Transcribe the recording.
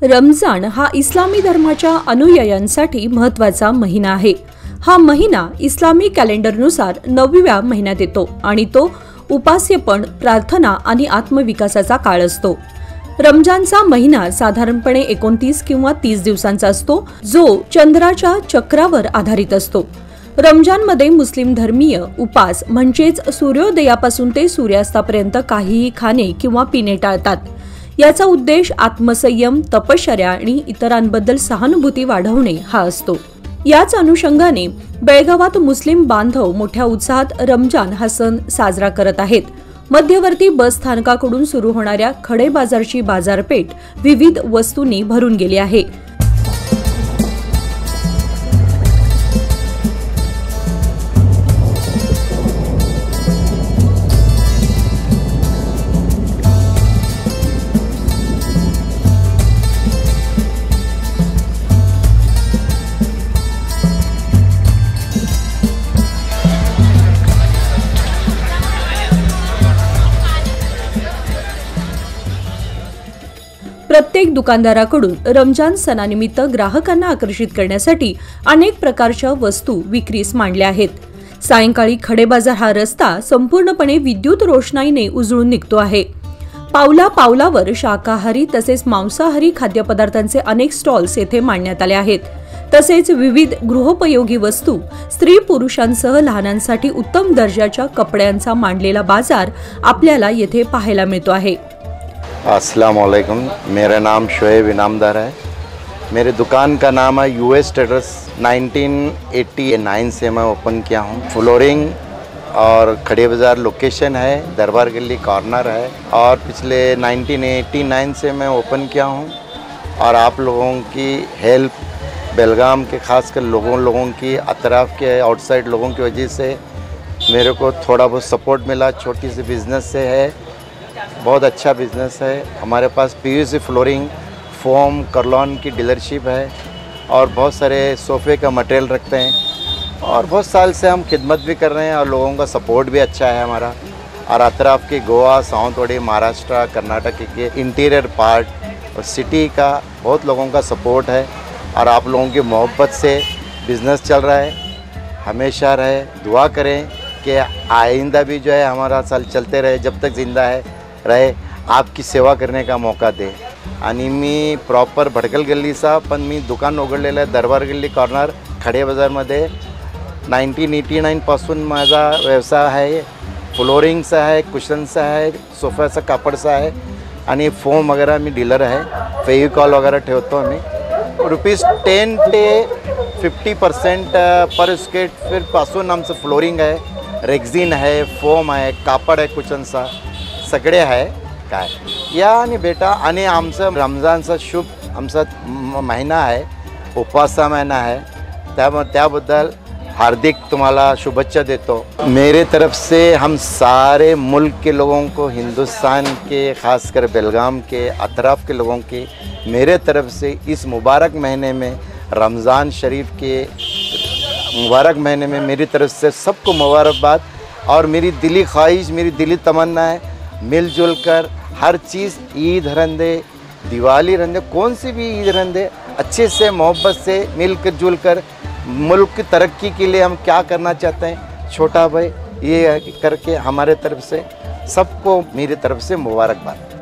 रमजान हा इस्लामी धर्माच्या अनुयायांसाठी महत्त्वाचा महिना आहे। हा महिना इस्लामी कॅलेंडरनुसार 9व्या महिन्यात येतो आणि तो उपास्यपण, प्रार्थना आणि आत्मविकासाचा काळ असतो। रमजानचा महिना साधारणपणे 29 किंवा 30 दिवसांचा असतो, जो चंद्राच्या चक्रावर आधारित असतो। रमजानमध्ये मुस्लिम धर्मीय उपास म्हणजेच सूर्योदयापासून ते सूर्यास्तापर्यंत काहीही खाणे किंवा पिणे टाळतात। याचा उद्देश आत्मसंयम, तपश्चर्या आणि इतरांबद्दल सहानुभूती वाढवणे हा असतो। याच अनुषंगाने बेळगावात मुस्लिम बांधव मोठ्या उत्साहात रमजान हा सण साजरा करत आहेत। मध्यवर्ती बस स्थानकाकडून सुरू होणाऱ्या खडे बाजारची बाजारपेठ विविध वस्तूंनी भरून गेली आहे। प्रत्येक दुकानदाराकडून रमजान सणानिमित्त ग्राहकांना आकर्षित करण्यासाठी अनेक प्रकारच्या वस्तू विक्रीस मांडल्या आहेत। सायंकाळी खडे बाजार हा रस्ता संपूर्णपणे विद्युत रोषणाईने उजळून निघतो आहे। पावला पावलावर शाकाहारी तसेच मांसाहारी खाद्यपदार्थांचे अनेक स्टॉल्स येथे मांडण्यात आले आहेत। तसेच विविध गृहोपयोगी वस्तू, स्त्री पुरुषांसह लहानांसाठी उत्तम दर्जाच्या कपड्यांचा मांडलेला बाजार आपल्याला येथे पाहायला मिळतो आहे। अस्सलाम वालेकुम, मेरा नाम शोएब इनामदार है। मेरे दुकान का नाम है यूएस ट्रेडर्स। 1989 से मैं ओपन किया हूँ। फ्लोरिंग और खड़े बाज़ार लोकेशन है, दरबार गली कॉर्नर है और पिछले 1989 से मैं ओपन किया हूँ। और आप लोगों की हेल्प, बेलगाम के खासकर लोगों की, अतराफ़ के आउटसाइड लोगों की वजह से मेरे को थोड़ा बहुत सपोर्ट मिला। छोटी सी बिज़नेस से है, बहुत अच्छा बिज़नेस है। हमारे पास पीवीसी फ्लोरिंग, फोम, कर्लॉन की डीलरशिप है और बहुत सारे सोफ़े का मटेरियल रखते हैं और बहुत साल से हम खिदमत भी कर रहे हैं और लोगों का सपोर्ट भी अच्छा है हमारा। और अतराफ़ की गोवा, सावंतवाड़ी, महाराष्ट्र, कर्नाटक के इंटीरियर पार्ट और सिटी का बहुत लोगों का सपोर्ट है और आप लोगों की मोहब्बत से बिज़नेस चल रहा है। हमेशा रहे, दुआ करें कि आइंदा भी जो है हमारा साल चलते रहे, जब तक ज़िंदा है रहे, आपकी सेवा करने का मौका दे। आणि मी प्रॉपर भडकल गल्लीचा, पण मी दुकान उघडलेलं आहे दरबार गल्ली कॉर्नर खडे बाजारमध्ये। 1989 पासून माझा व्यवसाय आहे। फ्लोरिंगचा आहे, कुशनचा आहे, सोफ्याचा कापडचा आहे आणि फोम वगैरह मी डीलर आहे। फेविकॉल वगैरह ठेवतो आम्ही। ₹10 ते 50% पर स्क्वेअर फीट पासून आमचं फ्लोरिंग आहे, रेक्झिन आहे, फोम आहे, कापड आहे, कुशनचा सगळे आहे काय या। आणि बेटा, आणि आमचं रमजानचा शुभ आमचा महिना आहे, उपवासा महिना आहे, त्याबद्दल हार्दिक तुम्हाला शुभेच्छा देतो। मेरे तरफ से हम सारे मुल्क के लोगों को, हिंदुस्तान के, खासकर बेलगाम के, अतराफ़ के लोगों की मेरे तरफ से इस मुबारक महीने में, रमज़ान शरीफ के मुबारक महीने में मेरी तरफ से सबको मुबारकबाद। और मेरी दिली ख्वाहिश, मेरी दिली तमन्ना है, मिलजुल कर हर चीज़, ईद रहने, दिवाली रहने, कौन सी भी ईद रहने, अच्छे से मोहब्बत से मिलकर जुल कर मुल्क की तरक्की के लिए हम क्या करना चाहते हैं, छोटा भाई ये करके हमारे तरफ से सबको मेरी तरफ से मुबारकबाद।